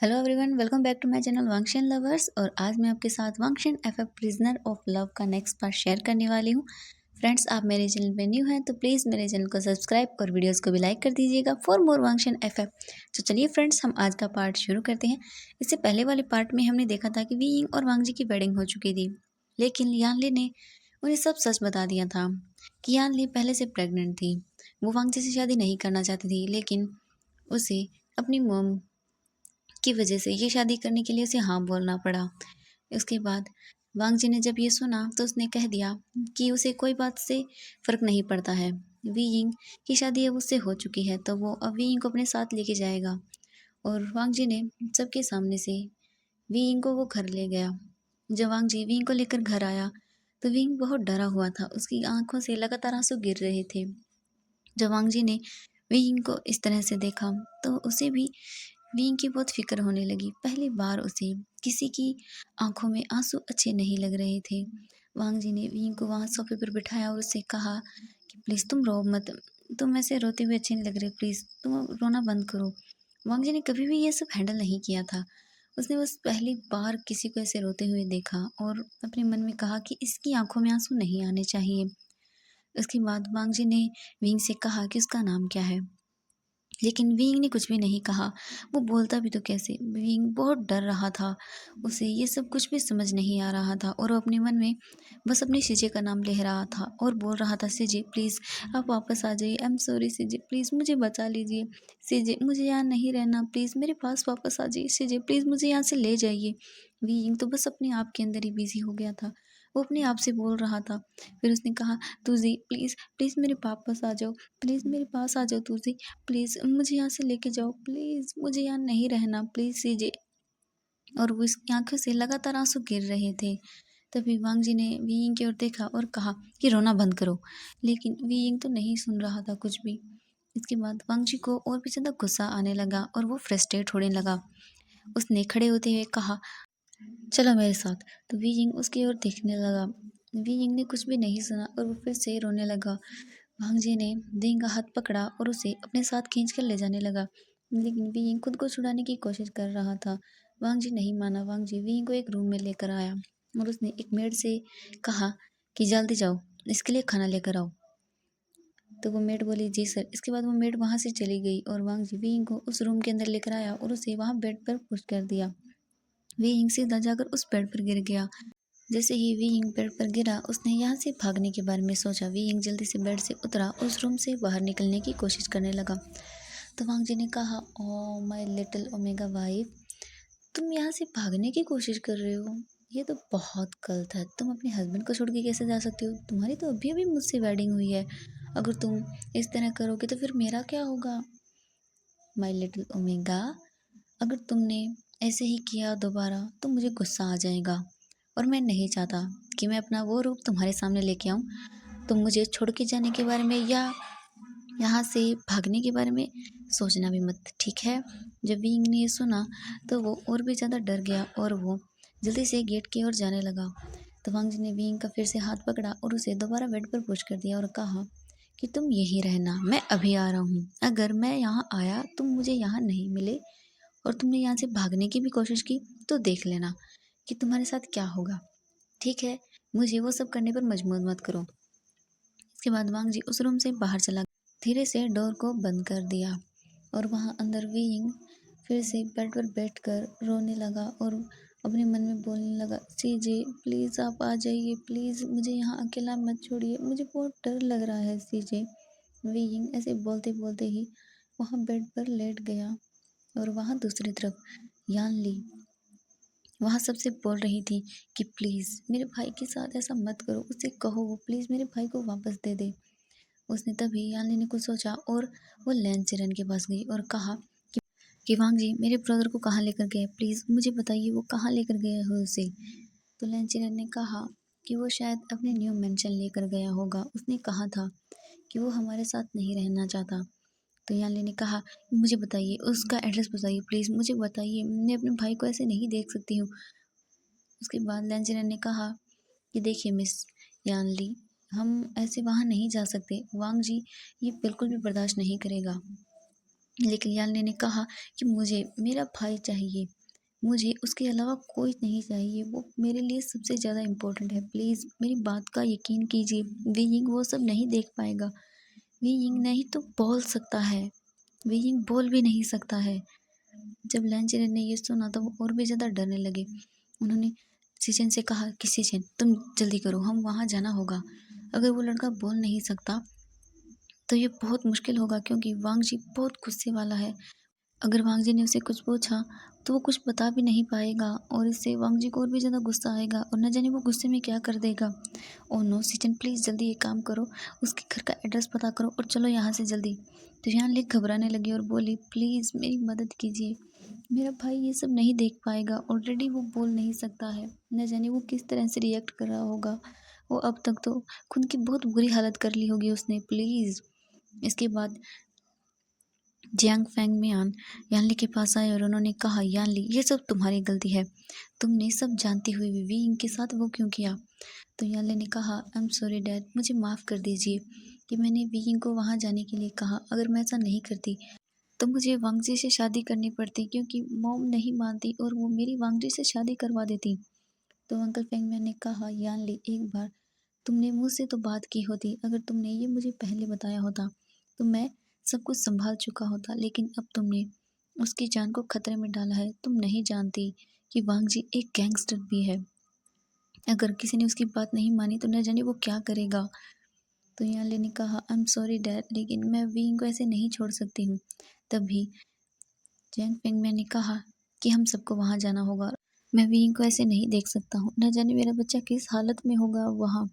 Hello everyone, welcome back to my channel Wangshan lovers. और आज मैं आपके साथ Wangshan FF prisoner of love का नेक्स्ट पार्ट शेयर करने वाली हूँ। फ्रेंड्स, आप मेरे चैनल पे न्यू हैं तो प्लीज़ मेरे चैनल को सब्सक्राइब और वीडियोस को भी लाइक कर दीजिएगा फॉर मोर वांगशन एफएफ। तो चलिए फ्रेंड्स, हम आज का पार्ट शुरू करते हैं। इससे पहले वाले पार्ट में हमने देखा था कि वी यिंग और वांग जी की वेडिंग हो चुकी थी, लेकिन यानली ने उन्हें सब सच बता दिया था कि यानली पहले से प्रेग्नेंट थी। वो वांग जी से शादी नहीं करना चाहती थी, लेकिन उसे अपनी मोम की वजह से ये शादी करने के लिए उसे हाँ बोलना पड़ा। उसके बाद वांग जी ने जब ये सुना तो उसने कह दिया कि उसे कोई बात से फ़र्क नहीं पड़ता है। वी यिंग की शादी अब उससे हो चुकी है, तो वो अब वी यिंग को अपने साथ लेके जाएगा। और वांग जी ने सबके सामने से वी यिंग को वो घर ले गया। जब वांग जी वी यिंग को लेकर घर आया तो वी यिंग बहुत डरा हुआ था। उसकी आंखों से लगातार आंसू गिर रहे थे। जब वांग जी ने वी यिंग को इस तरह से देखा तो उसे भी वी की बहुत फिक्र होने लगी। पहली बार उसे किसी की आंखों में आंसू अच्छे नहीं लग रहे थे। वांग जी ने वी को वहाँ सोफे पर बिठाया और उससे कहा कि प्लीज़ तुम रो मत, तुम ऐसे रोते हुए अच्छे नहीं लग रहे, प्लीज़ तुम रोना बंद करो। वांग जी ने कभी भी ये सब हैंडल नहीं किया था। उसने बस पहली बार किसी को ऐसे रोते हुए देखा और अपने मन में कहा कि इसकी आंखों में आंसू नहीं आने चाहिए। उसके बाद वांग जी ने विंग से कहा कि उसका नाम क्या है, लेकिन विंग ने कुछ भी नहीं कहा। वो बोलता भी तो कैसे? विंग बहुत डर रहा था। उसे ये सब कुछ भी समझ नहीं आ रहा था और वो अपने मन में बस अपने सीजे का नाम ले रहा था और बोल रहा था, सीजे प्लीज़ आप वापस आ जाइए, I am sorry CJ, please मुझे बचा लीजिए, सीजे मुझे यहाँ नहीं रहना, प्लीज़ मेरे पास वापस आ जाइए, सीजे प्लीज़ मुझे यहाँ से ले जाइए। विंग तो बस अपने आप के अंदर ही बिजी हो गया था। वो अपने आप से बोल रहा था। फिर उसने कहा, तुझी प्लीज़ प्लीज़ मेरे पास आ जाओ, प्लीज़ मेरे पास आ जाओ तुझी, प्लीज़ मुझे यहाँ से लेके जाओ, प्लीज़ मुझे यहाँ नहीं रहना, प्लीज़ सीजे। और वो इसकी आंखों से लगातार आंसू गिर रहे थे। तभी वांग जी ने वी यिंग की ओर देखा और कहा कि रोना बंद करो, लेकिन वी यिंग तो नहीं सुन रहा था कुछ भी। इसके बाद वांग जी को और भी ज़्यादा गुस्सा आने लगा और वो फ्रस्ट्रेट होने लगा। उसने खड़े होते हुए कहा, चलो मेरे साथ। तो वी यिंग उसकी ओर देखने लगा। वी यिंग ने कुछ भी नहीं सुना और वो फिर से रोने लगा। वांग जी ने विंग का हाथ पकड़ा और उसे अपने साथ खींचकर ले जाने लगा, लेकिन विंग खुद को छुड़ाने की कोशिश कर रहा था। वांग जी नहीं माना। वांग जी विंग को एक रूम में लेकर आया और उसने एक मेड से कहा कि जल्दी जाओ, इसके लिए खाना लेकर आओ। तो वो मेड बोली, जी सर। इसके बाद वो मेड वहाँ से चली गई और वांग जी विंग को उस रूम के अंदर लेकर आया और उसे वहाँ बेड पर पुश कर दिया। विंग सीधा जाकर उस बेड पर गिर गया। जैसे ही वी यिंग बेड पर गिरा, उसने यहाँ से भागने के बारे में सोचा। वी यिंग जल्दी से बेड से उतरा, उस रूम से बाहर निकलने की कोशिश करने लगा। तो वांग जी ने कहा, oh my little omega wife, तुम यहाँ से भागने की कोशिश कर रहे हो? ये तो बहुत गलत है। तुम अपने हस्बैंड को छोड़ के कैसे जा सकती हो? तुम्हारी तो अभी अभी मुझसे वेडिंग हुई है। अगर तुम इस तरह करोगे तो फिर मेरा क्या होगा? माय लिटिल ओमेगा, अगर तुमने ऐसे ही किया दोबारा तो मुझे गुस्सा आ जाएगा और मैं नहीं चाहता कि मैं अपना वो रूप तुम्हारे सामने लेके आऊँ। तुम मुझे छोड़ के जाने के बारे में या यहाँ से भागने के बारे में सोचना भी मत, ठीक है? जब विंग ने ये सुना तो वो और भी ज़्यादा डर गया और वो जल्दी से गेट की ओर जाने लगा। तो वांग जी ने विंग का फिर से हाथ पकड़ा और उसे दोबारा बेड पर पुश कर दिया और कहा कि तुम यहीं रहना, मैं अभी आ रहा हूँ। अगर मैं यहाँ आया तुम मुझे यहाँ नहीं मिले और तुमने यहाँ से भागने की भी कोशिश की तो देख लेना कि तुम्हारे साथ क्या होगा, ठीक है? मुझे वो सब करने पर मजबूर मत करो। इसके बाद वांग जी उस रूम से बाहर चला, धीरे से डोर को बंद कर दिया और वहाँ अंदर विंग फिर से बेड पर बैठकर रोने लगा और अपने मन में बोलने लगा, सीजे प्लीज़ आप आ जाइए, प्लीज़ मुझे यहाँ अकेला मत छोड़िए, मुझे बहुत डर लग रहा है सीजे। विंग ऐसे बोलते बोलते ही वहाँ बेड पर लेट गया और वहाँ दूसरी तरफ यान ली वहाँ सबसे बोल रही थी कि प्लीज़ मेरे भाई के साथ ऐसा मत करो, उसे कहो वो प्लीज़ मेरे भाई को वापस दे दे। उसने तभी यानली ने कुछ सोचा और वो लैन चिरन के पास गई और कहा कि वांग जी मेरे ब्रदर को कहाँ लेकर गए, प्लीज़ मुझे बताइए वो कहाँ लेकर गए हो उसे। तो लैन चिरन ने कहा कि वो शायद अपने न्यू मेंशन लेकर गया होगा, उसने कहा था कि वो हमारे साथ नहीं रहना चाहता। तो यानली ने कहा, मुझे बताइए उसका एड्रेस बताइए, प्लीज़ मुझे बताइए, मैं अपने भाई को ऐसे नहीं देख सकती हूँ। उसके बाद लैंचरन ने कहा कि देखिए मिस यानली, हम ऐसे वहाँ नहीं जा सकते, वांग जी ये बिल्कुल भी बर्दाश्त नहीं करेगा। लेकिन यान्नी ने कहा कि मुझे मेरा भाई चाहिए, मुझे उसके अलावा कोई नहीं चाहिए, वो मेरे लिए सबसे ज़्यादा इम्पोर्टेंट है, प्लीज़ मेरी बात का यकीन कीजिए। वी यिंग वो सब नहीं देख पाएगा, वी यिंग नहीं तो बोल सकता है, वी यिंग बोल भी नहीं सकता है। जब लैंचेन ने ये सुना तो वो और भी ज़्यादा डरने लगे। उन्होंने सीजन से कहा कि सीजन तुम जल्दी करो, हम वहाँ जाना होगा। अगर वो लड़का बोल नहीं सकता तो ये बहुत मुश्किल होगा, क्योंकि वांग जी बहुत गुस्से वाला है। अगर वांग जी ने उसे कुछ पूछा तो वो कुछ बता भी नहीं पाएगा, और इससे वांग जी को और भी ज़्यादा गुस्सा आएगा और न जाने वो गुस्से में क्या कर देगा। ओह नो सीजन, प्लीज़ जल्दी एक काम करो, उसके घर का एड्रेस पता करो और चलो यहाँ से जल्दी। तो यान लिक घबराने लगी और बोली, प्लीज़ मेरी मदद कीजिए, मेरा भाई ये सब नहीं देख पाएगा, ऑलरेडी वो बोल नहीं सकता है, न जाने वो किस तरह से रिएक्ट कर रहा होगा। वो अब तक तो खुद की बहुत बुरी हालत कर ली होगी उसने, प्लीज़। इसके बाद जियांग फैंगमियान यानली के पास आए और उन्होंने कहा, यानली ये सब तुम्हारी गलती है, तुमने सब जानती हुई भी वी इनके साथ वो क्यों किया। तो यानली ने कहा, आई एम सॉरी डैड, मुझे माफ़ कर दीजिए कि मैंने वी इंग को वहाँ जाने के लिए कहा। अगर मैं ऐसा नहीं करती तो मुझे वांगजी से शादी करनी पड़ती, क्योंकि मॉम नहीं मानती और वो मेरी वांगजी से शादी करवा देती। तो अंकल फेंगमैन ने कहा, यानली एक बार तुमने मुझसे तो बात की होती, अगर तुमने ये मुझे पहले बताया होता तो मैं सब कुछ संभाल चुका होता, लेकिन अब तुमने उसकी जान को खतरे में डाला है। तुम नहीं जानती कि वांग जी एक गैंगस्टर भी है, अगर किसी ने उसकी बात नहीं मानी तो न जाने वो क्या करेगा। तो यानले ने कहा, आई एम सॉरी डैड, लेकिन मैं विंग को ऐसे नहीं छोड़ सकती हूँ। तभी जैंग फेंगमैन ने कहा कि हम सबको वहाँ जाना होगा, मैं विंग को ऐसे नहीं देख सकता हूँ, न जाने मेरा बच्चा किस हालत में होगा वहाँ।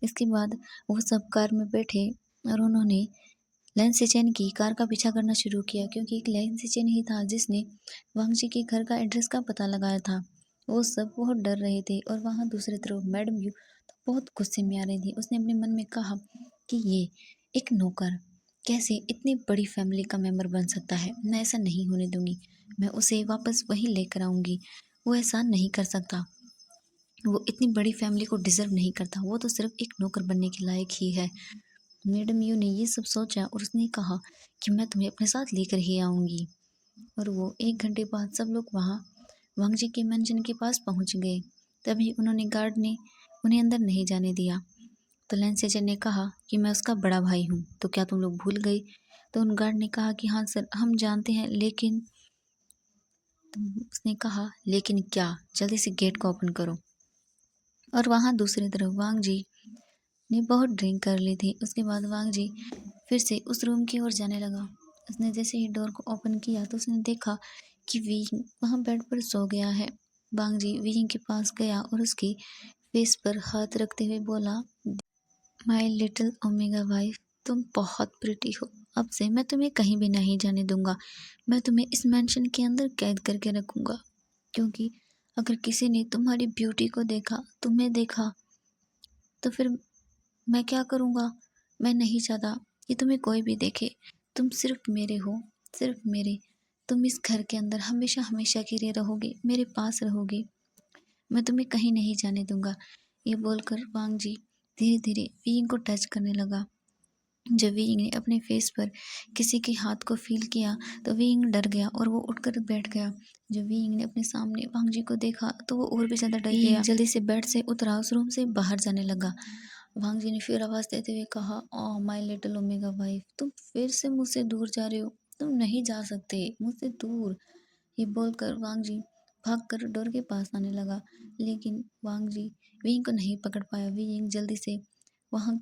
इसके बाद वो सब कार में बैठे और उन्होंने लैन सिचेन की कार का पीछा करना शुरू किया, क्योंकि एक लैन सिचेन ही था जिसने वांग जी के घर का एड्रेस का पता लगाया था। वो सब बहुत डर रहे थे और वहाँ दूसरी तरफ मैडम यू तो बहुत गुस्से में आ रही थी। उसने अपने मन में कहा कि ये एक नौकर कैसे इतनी बड़ी फैमिली का मेंबर बन सकता है, मैं ऐसा नहीं होने दूंगी, मैं उसे वापस वहीं लेकर आऊँगी, वो ऐसा नहीं कर सकता, वो इतनी बड़ी फैमिली को डिजर्व नहीं करता, वो तो सिर्फ एक नौकर बनने के लायक ही है। मैडम यू ने ये सब सोचा और उसने कहा कि मैं तुम्हें अपने साथ लेकर ही आऊँगी। और वो 1 घंटे बाद सब लोग वहाँ वांग जी के मेंशन के पास पहुँच गए। तभी उन्होंने गार्ड ने उन्हें अंदर नहीं जाने दिया। तो लैंसेजर ने कहा कि मैं उसका बड़ा भाई हूँ, तो क्या तुम लोग भूल गए। तो उन गार्ड ने कहा कि हाँ सर हम जानते हैं, लेकिन उसने कहा लेकिन क्या, जल्दी से गेट को ओपन करो। और वहाँ दूसरी तरफ वांग जी ने बहुत ड्रिंक कर ली थी। उसके बाद वांग जी फिर से उस रूम की ओर जाने लगा। उसने जैसे ही डोर को ओपन किया तो उसने देखा कि विंग वहाँ बेड पर सो गया है। वांग जी विंग के पास गया और उसकी फेस पर हाथ रखते हुए बोला, माय लिटिल ओमेगा वाइफ, तुम बहुत प्रिटी हो, अब से मैं तुम्हें कहीं भी नहीं जाने दूंगा, मैं तुम्हें इस मेंशन के अंदर कैद करके रखूंगा, क्योंकि अगर किसी ने तुम्हारी ब्यूटी को देखा, तुम्हें देखा, तो फिर मैं क्या करूँगा। मैं नहीं चाहता कि तुम्हें कोई भी देखे, तुम सिर्फ मेरे हो, सिर्फ मेरे, तुम इस घर के अंदर हमेशा हमेशा के लिए रहोगे, मेरे पास रहोगे, मैं तुम्हें कहीं नहीं जाने दूंगा। ये बोलकर वांग जी धीरे धीरे वीइंग को टच करने लगा। जब वीइंग ने अपने फेस पर किसी के हाथ को फील किया तो वीइंग डर गया और वो उठकर बैठ गया। जब वीइंग ने अपने सामने वांग जी को देखा तो वो और भी ज़्यादा डर गया। जल्दी से बेड से उतरा, उस रूम से बाहर जाने लगा। वांग जी ने फिर आवाज़ देते हुए कहा, oh my little omega wife, तुम फिर से मुझसे दूर जा रहे हो, तुम नहीं जा सकते मुझसे दूर। ये बोलकर वांग जी भागकर डोर के पास आने लगा, लेकिन वांग जी विंग को नहीं पकड़ पाया। विंग जल्दी से वहाँ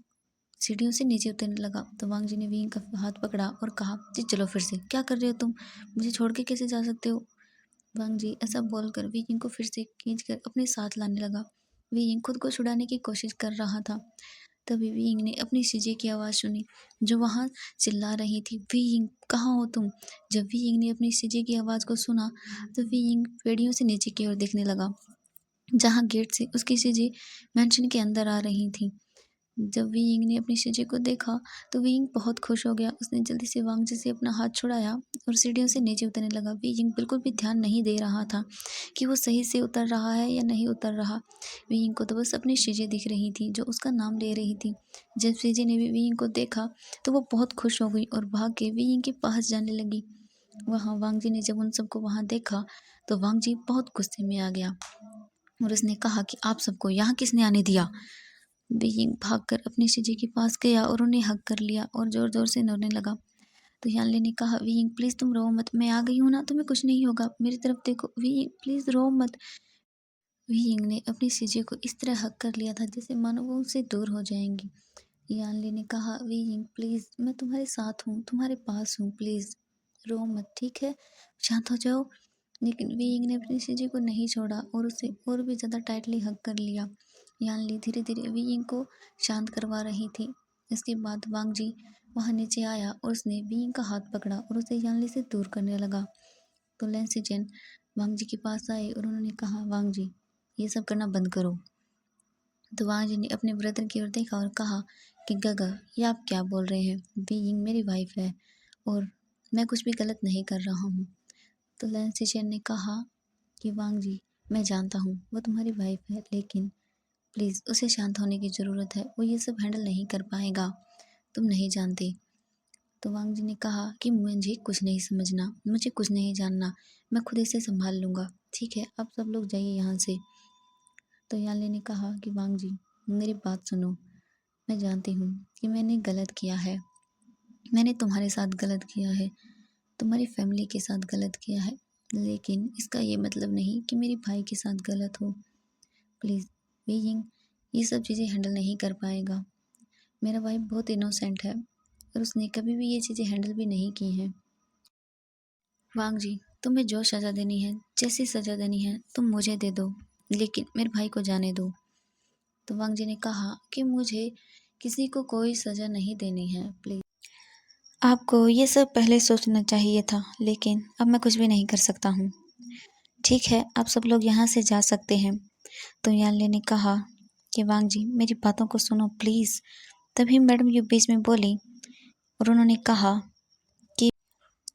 सीढ़ियों से नीचे उतरने लगा तो वांग जी ने विंग का हाथ पकड़ा और कहा, जी चलो फिर से, क्या कर रहे हो तुम, मुझे छोड़ के कैसे जा सकते हो। वांग जी ऐसा बोलकर विंग को फिर से खींचकर अपने साथ लाने लगा। विंग खुद को छुड़ाने की कोशिश कर रहा था। तभी विंग ने अपनी सीजे की आवाज़ सुनी जो वहाँ चिल्ला रही थी, विंग कहाँ हो तुम। जब विंग ने अपनी सीजे की आवाज़ को सुना तो विंग पेड़ियों से नीचे की ओर देखने लगा, जहाँ गेट से उसकी सीजे मेंशन के अंदर आ रही थी। जब वीइंग ने अपनी शिजे को देखा तो वीइंग बहुत खुश हो गया। उसने जल्दी से वांगजी से अपना हाथ छुड़ाया और सीढ़ियों से नीचे उतरने लगा। वीइंग बिल्कुल भी ध्यान नहीं दे रहा था कि वो सही से उतर रहा है या नहीं उतर रहा। वीइंग को तो बस अपनी शिजे दिख रही थी जो उसका नाम ले रही थी। जब शिजे ने भी वीइंग को देखा तो वो बहुत खुश हो गई और भाग के वीइंग के पास जाने लगी। वहाँ वांगजी ने जब उन सबको वहाँ देखा तो वांगजी बहुत गुस्से में आ गया और उसने कहा कि आप सबको यहाँ किसने आने दिया। बीइंग भागकर अपनी शिजी के पास गया और उन्हें हग कर लिया और जोर जोर से रोने लगा। तो यानली ने कहा, वीइंग प्लीज तुम रो मत, मैं आ गई हूँ ना, तुम्हें कुछ नहीं होगा, मेरी तरफ देखो, वीइंग प्लीज रो मत। वीइंग ने अपनी शिजी को इस तरह हग कर लिया था जैसे मानो वो उनसे दूर हो जाएंगी। यानली ने कहा, वीइंग प्लीज मैं तुम्हारे साथ हूँ, तुम्हारे पास हूँ, प्लीज रो मत, ठीक है, शांत हो जाओ। लेकिन वीइंग ने अपनी शिजी को नहीं छोड़ा और उसे और भी ज़्यादा टाइटली हग कर लिया। यानली धीरे धीरे वीइंग को शांत करवा रही थी। इसके बाद वांगजी वहाँ नीचे आया और उसने वीइंग का हाथ पकड़ा और उसे यानली से दूर करने लगा। तो लैंसीजन वांगजी के पास आए और उन्होंने कहा, वांगजी ये सब करना बंद करो। तो वांगजी ने अपने ब्रदर की ओर देखा और कहा कि गगा ये आप क्या बोल रहे हैं, वीइंग मेरी वाइफ है और मैं कुछ भी गलत नहीं कर रहा हूँ। तो लैंसीजन ने कहा कि वांगजी मैं जानता हूँ वो तुम्हारी वाइफ है, लेकिन प्लीज़ उसे शांत होने की ज़रूरत है, वो ये सब हैंडल नहीं कर पाएगा, तुम नहीं जानते। तो वांगजी ने कहा कि मुझे कुछ नहीं समझना, मुझे कुछ नहीं जानना, मैं खुद इसे संभाल लूँगा, ठीक है, अब सब लोग जाइए यहाँ से। तो यानली ने कहा कि वांगजी मेरी बात सुनो, मैं जानती हूँ कि मैंने गलत किया है, मैंने तुम्हारे साथ गलत किया है, तुम्हारी फैमिली के साथ गलत किया है, लेकिन इसका ये मतलब नहीं कि मेरे भाई के साथ गलत हो। प्लीज़ वीइंग ये सब चीज़ें हैंडल नहीं कर पाएगा। मेरा भाई बहुत इनोसेंट है और उसने कभी भी ये चीज़ें हैंडल भी नहीं की हैं। वांगजी तुम्हें जो सज़ा देनी है, जैसी सज़ा देनी है तुम मुझे दे दो, लेकिन मेरे भाई को जाने दो। तो वांगजी ने कहा कि मुझे किसी को कोई सज़ा नहीं देनी है, प्लीज़। आपको ये सब पहले सोचना चाहिए था, लेकिन अब मैं कुछ भी नहीं कर सकता हूँ। ठीक है, आप सब लोग यहाँ से जा सकते हैं। तो यानली ने कहा कि वांगजी मेरी बातों को सुनो प्लीज़। तभी मैडम यू बीच में बोली और उन्होंने कहा कि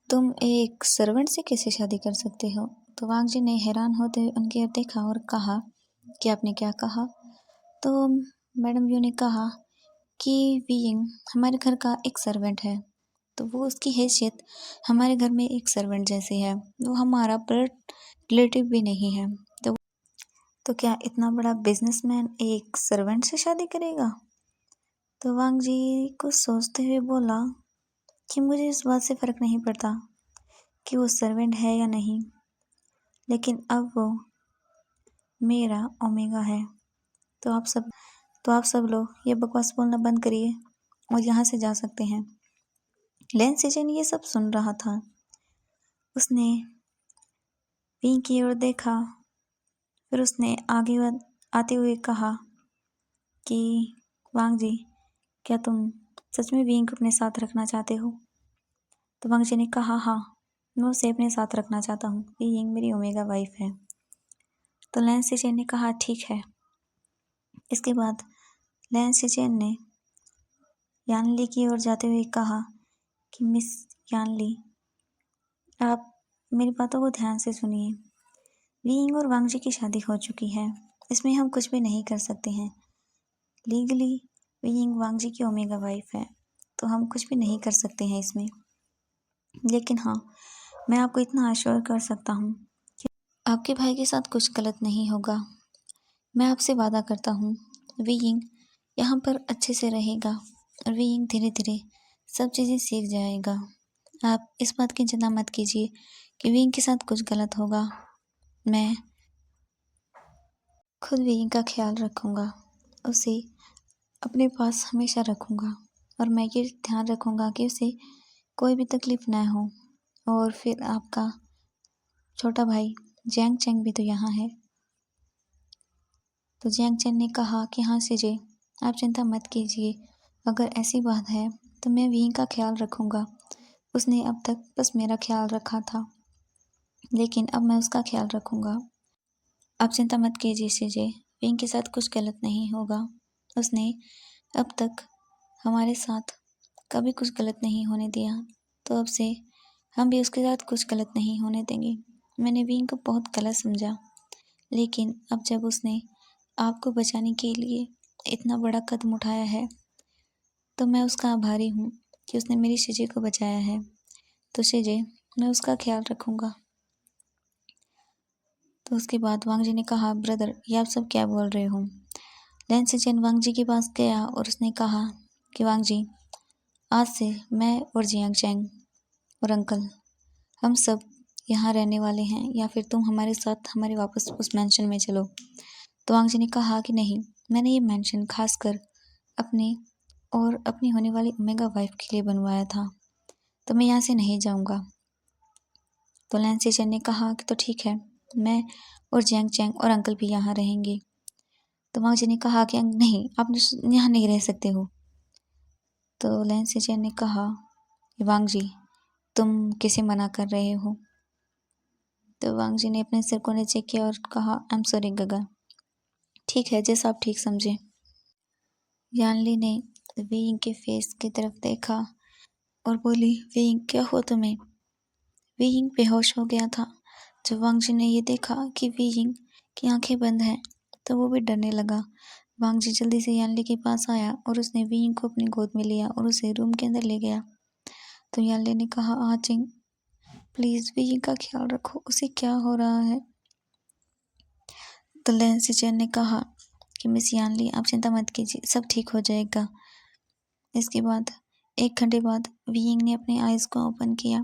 तुम एक सर्वेंट से कैसे शादी कर सकते हो। तो वांगजी ने हैरान होते हुए उनकी ओर देखा और कहा कि आपने क्या कहा। तो मैडम यू ने कहा कि वीइंग हमारे घर का एक सर्वेंट है, तो वो उसकी हैसियत हमारे घर में एक सर्वेंट जैसी है, वो हमारा ब्लड रिलेटिव भी नहीं है। तो क्या इतना बड़ा बिजनेसमैन एक सर्वेंट से शादी करेगा। तो वांगजी कुछ सोचते हुए बोला कि मुझे इस बात से फ़र्क नहीं पड़ता कि वो सर्वेंट है या नहीं, लेकिन अब वो मेरा ओमेगा है। तो आप सब लोग ये बकवास बोलना बंद करिए और यहाँ से जा सकते हैं। लैंसीजन ये सब सुन रहा था। उसने विंग की ओर देखा, फिर उसने आगे आते हुए कहा कि वांगजी क्या तुम सच में विंग को अपने साथ रखना चाहते हो। तो वांगजी ने कहा, हाँ मैं उसे अपने साथ रखना चाहता हूँ, विंग मेरी ओमेगा वाइफ है। तो लैंसीजन ने कहा ठीक है। इसके बाद लैंसीजन ने यानली की ओर जाते हुए कहा कि मिस यानली आप मेरी बातों को ध्यान से सुनिए। वीइंग और वांगजी की शादी हो चुकी है, इसमें हम कुछ भी नहीं कर सकते हैं। लीगली वीइंग वांगजी की ओमेगा वाइफ है, तो हम कुछ भी नहीं कर सकते हैं इसमें। लेकिन हाँ, मैं आपको इतना आश्योर कर सकता हूँ कि आपके भाई के साथ कुछ गलत नहीं होगा। मैं आपसे वादा करता हूँ वीइंग यहाँ पर अच्छे से रहेगा और वीइंग धीरे धीरे सब चीज़ें सीख जाएगा। आप इस बात की चिंता मत कीजिए कि वीइंग के साथ कुछ गलत होगा। मैं खुद वीइंग का ख्याल रखूँगा, उसे अपने पास हमेशा रखूँगा और मैं ये ध्यान रखूँगा कि उसे कोई भी तकलीफ़ ना हो। और फिर आपका छोटा भाई जैंग चैंग भी तो यहाँ है। तो जैंग चैंग ने कहा कि हाँ सीजे, आप चिंता मत कीजिए, अगर ऐसी बात है तो मैं वीइंग का ख्याल रखूँगा। उसने अब तक बस मेरा ख्याल रखा था, लेकिन अब मैं उसका ख्याल रखूँगा। आप चिंता मत कीजिए सीजे, वीइंग के साथ कुछ गलत नहीं होगा। उसने अब तक हमारे साथ कभी कुछ गलत नहीं होने दिया, तो अब से हम भी उसके साथ कुछ गलत नहीं होने देंगे। मैंने विंग को बहुत गलत समझा, लेकिन अब जब उसने आपको बचाने के लिए इतना बड़ा कदम उठाया है, तो मैं उसका आभारी हूँ कि उसने मेरी शिजे को बचाया है। तो शिजे, मैं उसका ख्याल रखूँगा। तो उसके बाद वांग जी ने कहा, ब्रदर, ये आप सब क्या बोल रहे हो? लैन सिचेन वांग जी के पास गया और उसने कहा कि वांग जी, आज से मैं और जियांग चैंग और अंकल हम सब यहाँ रहने वाले हैं, या फिर तुम हमारे साथ हमारे वापस उस मैंशन में चलो। तो वांग जी ने कहा कि नहीं, मैंने ये मैंशन खासकर अपने और अपनी होने वाली ओमेगा वाइफ के लिए बनवाया था, तो मैं यहाँ से नहीं जाऊँगा। तो लैन सिचेन ने कहा कि तो ठीक है, मैं और जियांग चैंग और अंकल भी यहाँ रहेंगे। तो वांग जी ने कहा कि नहीं, आप यहाँ नहीं रह सकते हो। तो लैन सिचेन ने कहा कि वांग जी, तुम किसे मना कर रहे हो? तो वांग जी ने अपने सिर को नीचे किया और कहा, आई एम सॉरी गगा, ठीक है, जैसा आप ठीक समझे। यानली ने वेइंग के फेस की तरफ देखा और बोली, वेइंग, क्या हो तुम्हें? वेइंग बेहोश हो गया था। जब वांग जी ने ये देखा कि वेइंग की आंखें बंद हैं, तो वो भी डरने लगा। वांग जी जल्दी से यानली के पास आया और उसने वेइंग को अपनी गोद में लिया और उसे रूम के अंदर ले गया। तो यानली ने कहा, आचिंग, प्लीज़ वेइंग का ख्याल रखो, उसे क्या हो रहा है? तो लैन सिचेन ने कहा कि मिस यानली, आप चिंता मत कीजिए, सब ठीक हो जाएगा। इसके बाद 1 घंटे बाद वेइंग ने अपने आइज़ को ओपन किया।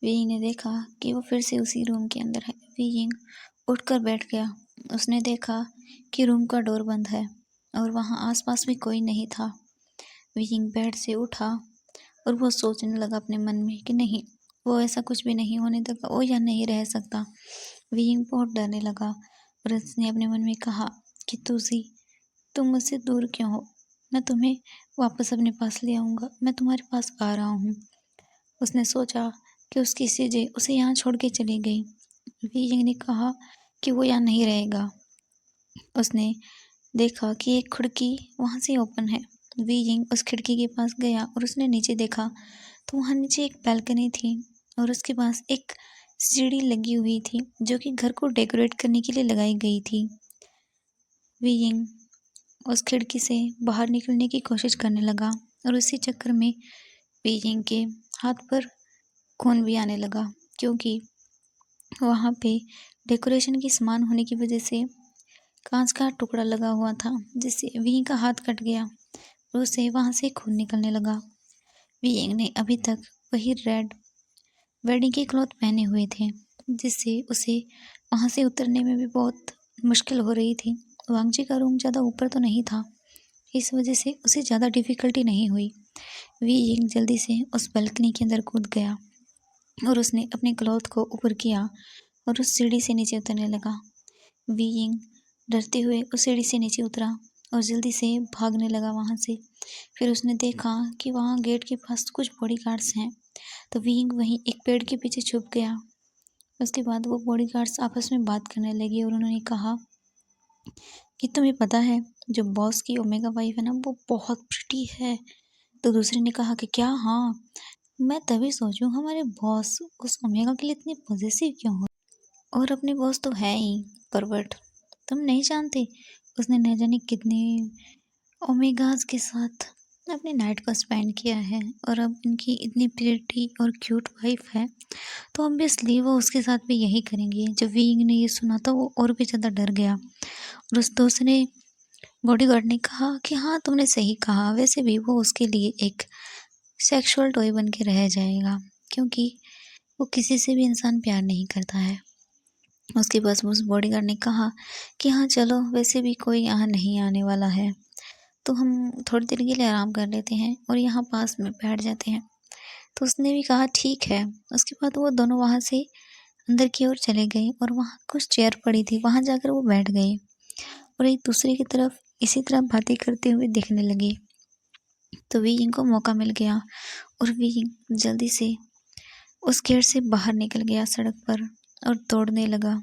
वेइंग ने देखा कि वो फिर से उसी रूम के अंदर है। वेइंग उठकर बैठ गया। उसने देखा कि रूम का डोर बंद है और वहाँ आसपास भी कोई नहीं था। वेइंग बेड से उठा और वो सोचने लगा अपने मन में कि नहीं, वो ऐसा कुछ भी नहीं होने देगा, वो यहाँ नहीं रह सकता। वेइंग बहुत डरने लगा और उसने अपने मन में कहा कि तुसी, तुम मुझसे दूर क्यों हो? मैं तुम्हें वापस अपने पास ले आऊँगा, मैं तुम्हारे पास आ रहा हूँ। उसने सोचा कि उसकी सीजे उसे यहाँ छोड़ के चली गई। वेइंग ने कहा कि वो यहाँ नहीं रहेगा। उसने देखा कि एक खिड़की वहाँ से ओपन है। वेइंग उस खिड़की के पास गया और उसने नीचे देखा, तो वहाँ नीचे एक बालकनी थी और उसके पास एक सीढ़ी लगी हुई थी, जो कि घर को डेकोरेट करने के लिए लगाई गई थी। वेइंग उस खिड़की से बाहर निकलने की कोशिश करने लगा और उसी चक्कर में वेइंग के हाथ पर खून भी आने लगा, क्योंकि वहाँ पे डेकोरेशन की सामान होने की वजह से कांच का टुकड़ा लगा हुआ था, जिससे वेइंग का हाथ कट गया और उसे वहाँ से खून निकलने लगा। वेइंग ने अभी तक वही रेड वेडिंग के क्लॉथ पहने हुए थे, जिससे उसे वहाँ से उतरने में भी बहुत मुश्किल हो रही थी। वांग जी का रूम ज़्यादा ऊपर तो नहीं था, इस वजह से उसे ज़्यादा डिफ़िकल्टी नहीं हुई। वेइंग जल्दी से उस बालकनी के अंदर कूद गया और उसने अपने क्लॉथ को ऊपर किया और उस सीढ़ी से नीचे उतरने लगा। वेइंग डरते हुए उस सीढ़ी से नीचे उतरा और जल्दी से भागने लगा वहाँ से। फिर उसने देखा कि वहाँ गेट के पास कुछ बॉडीगार्ड्स हैं, तो वेइंग वहीं एक पेड़ के पीछे छुप गया। उसके बाद वो बॉडीगार्ड्स आपस में बात करने लगे और उन्होंने कहा कि तुम्हें पता है, जो बॉस की ओमेगा वाइफ है ना, वो बहुत प्रिटी है। तो दूसरे ने कहा कि क्या? हाँ, मैं तभी सोचूं हमारे बॉस उस ओमेगा के लिए इतने पॉजेसिव क्यों हो, और अपने बॉस तो है ही परवर्ट। तुम नहीं जानते, उसने न जाने कितने ओमेगाज के साथ अपने नाइट को स्पेंड किया है, और अब इनकी इतनी प्रिटी और क्यूट वाइफ है, तो ऑब्वियसली वो उसके साथ भी यही करेंगे। जब विंग ने ये सुना तो वो और भी ज़्यादा डर गया और उस दूसरे बॉडीगार्ड ने कहा कि हाँ, तुमने सही कहा, वैसे भी वो उसके लिए एक सेक्सुअल टॉय बन के रह जाएगा, क्योंकि वो किसी से भी इंसान प्यार नहीं करता है। उसके पास उस बॉडीगार्ड ने कहा कि हाँ चलो, वैसे भी कोई यहाँ नहीं आने वाला है, तो हम थोड़ी देर के लिए आराम कर लेते हैं और यहाँ पास में बैठ जाते हैं। तो उसने भी कहा ठीक है। उसके बाद वो दोनों वहाँ से अंदर की ओर चले गए और वहाँ कुछ चेयर पड़ी थी, वहाँ जाकर वो बैठ गए और एक दूसरे की तरफ इसी तरह बातें करते हुए देखने लगे। तो विंग को मौका मिल गया और विंग जल्दी से उस गेट से बाहर निकल गया सड़क पर और दौड़ने लगा।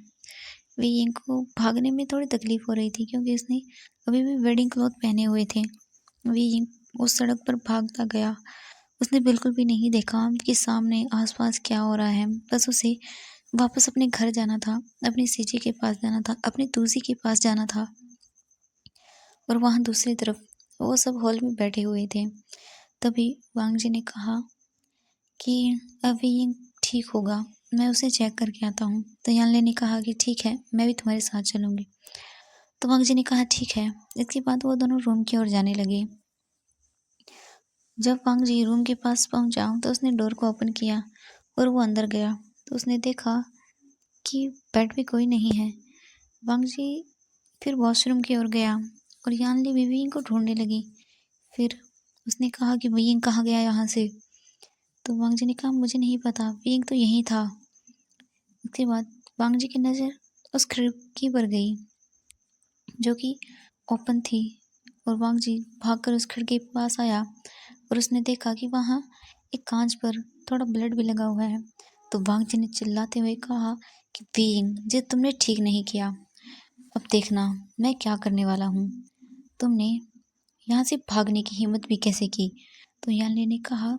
वी यिंग को भागने में थोड़ी तकलीफ हो रही थी क्योंकि उसने अभी भी वेडिंग क्लॉथ पहने हुए थे। वी यिंग उस सड़क पर भागता गया। उसने बिल्कुल भी नहीं देखा कि सामने आसपास क्या हो रहा है। बस उसे वापस अपने घर जाना था, अपनी सीजी के पास जाना था, अपनी तूसी के पास जाना था। और वहाँ दूसरी तरफ वो सब हॉल में बैठे हुए थे। तभी वांग जी ने कहा कि अभी ये ठीक होगा, मैं उसे चेक करके आता हूँ। तो यानले ने कहा कि ठीक है, मैं भी तुम्हारे साथ चलूँगी। तो वांग जी ने कहा ठीक है। इसके बाद वो दोनों रूम की ओर जाने लगे। जब वांग जी रूम के पास पहुंचा तो उसने डोर को ओपन किया और वो अंदर गया। तो उसने देखा कि बेड पे कोई नहीं है। वांग जी फिर वॉशरूम की ओर गया और यानली वीइंग को ढूंढने लगी। फिर उसने कहा कि वीइंग कहाँ गया यहाँ से। तो वांग जी ने कहा मुझे नहीं पता, वीइंग तो यहीं था। उसके बाद वांग जी की नज़र उस खिड़की पर गई जो कि ओपन थी और वांग जी भागकर उस खिड़की के पास आया और उसने देखा कि वहाँ एक कांच पर थोड़ा ब्लड भी लगा हुआ है। तो वांग जी ने चिल्लाते हुए कहा कि वीइंग, जे तुमने ठीक नहीं किया, अब देखना मैं क्या करने वाला हूँ। तुमने यहाँ से भागने की हिम्मत भी कैसे की। तो यानले ने कहा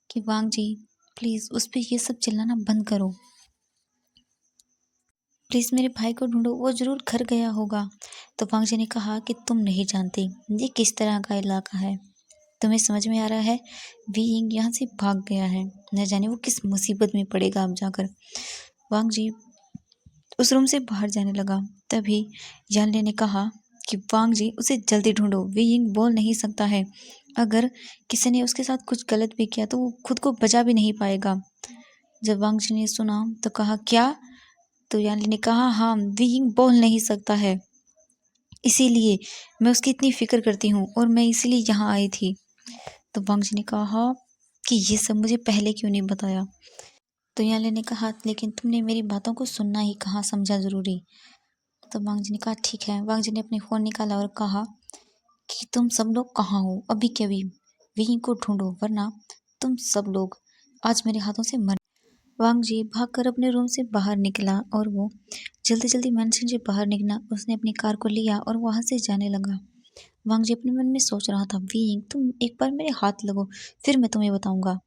कि वांग जी प्लीज़ उस पर ये सब चिल्लाना बंद करो, प्लीज़ मेरे भाई को ढूंढो, वो ज़रूर घर गया होगा। तो वांग जी ने कहा कि तुम नहीं जानते ये किस तरह का इलाका है, तुम्हें समझ में आ रहा है। वीइंग यहाँ से भाग गया है, न जाने वो किस मुसीबत में पड़ेगा अब जाकर। वांग जी उस रूम से बाहर जाने लगा। तभी यानले ने कहा कि वांग जी उसे जल्दी ढूंढो, वीइंग बोल नहीं सकता है। अगर किसी ने उसके साथ कुछ गलत भी किया तो वो खुद को बचा भी नहीं पाएगा। जब वांग जी ने सुना तो कहा क्या। तो यानले ने कहा हाँ, वीइंग बोल नहीं सकता है, इसीलिए मैं उसकी इतनी फिक्र करती हूँ और मैं इसीलिए यहाँ आई थी। तो वांग जी ने कहा कि ये सब मुझे पहले क्यों नहीं बताया। तो यानले ने कहा लेकिन तुमने मेरी बातों को सुनना ही कहाँ समझा ज़रूरी। तो वांग जी ने कहा ठीक है। वांग जी ने अपने फ़ोन निकाला और कहा कि तुम सब लोग कहाँ हो, अभी के अभी वीइंग को ढूंढो वरना तुम सब लोग आज मेरे हाथों से मर। वांग जी भागकर अपने रूम से बाहर निकला और वो जल्दी जल्दी मैंशन से बाहर निकला। उसने अपनी कार को लिया और वहाँ से जाने लगा। वांग जी अपने मन में सोच रहा था वीइंग तुम एक बार मेरे हाथ लगो, फिर मैं तुम्हें बताऊंगा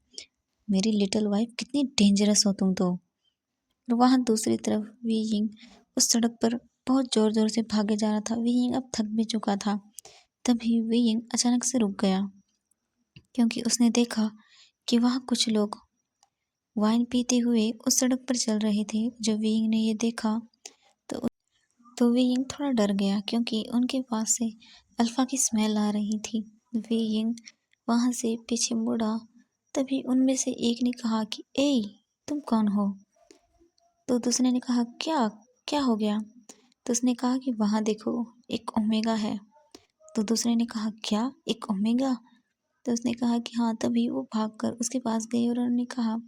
मेरी लिटिल वाइफ कितनी डेंजरस हो तुम तो। और वहाँ दूसरी तरफ वीइंग उस सड़क पर बहुत जोर जोर से भागे जा रहा था। वीइंग अब थक भी चुका था। तभी वीइंग अचानक से रुक गया क्योंकि उसने देखा कि वहाँ कुछ लोग वाइन पीते हुए उस सड़क पर चल रहे थे। जब वीइंग ने ये देखा तो वीइंग थोड़ा डर गया क्योंकि उनके पास से अल्फा की स्मेल आ रही थी। वीइंग वहाँ से पीछे मुड़ा। तभी उनमें से एक ने कहा कि ए, तुम कौन हो। तो दूसरे ने कहा क्या, क्या हो गया। तो उसने कहा कि वहाँ देखो एक ओमेगा है। तो दूसरे ने कहा क्या, एक ओमेगा। तो उसने कहा कि हाँ। तभी वो भागकर उसके पास गए और उन्होंने कहा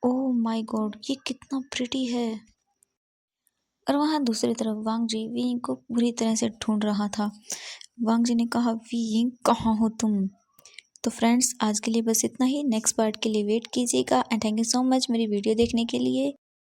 ओह माय गॉड, ये कितना प्रिटी है। और वहाँ दूसरी तरफ वांग जी वीइंग को बुरी तरह से ढूंढ रहा था। वांग जी ने कहा वीइंग कहाँ हो तुम। तो फ्रेंड्स आज के लिए बस इतना ही। नेक्स्ट पार्ट के लिए वेट कीजिएगा and thank you so much मेरी वीडियो देखने के लिए।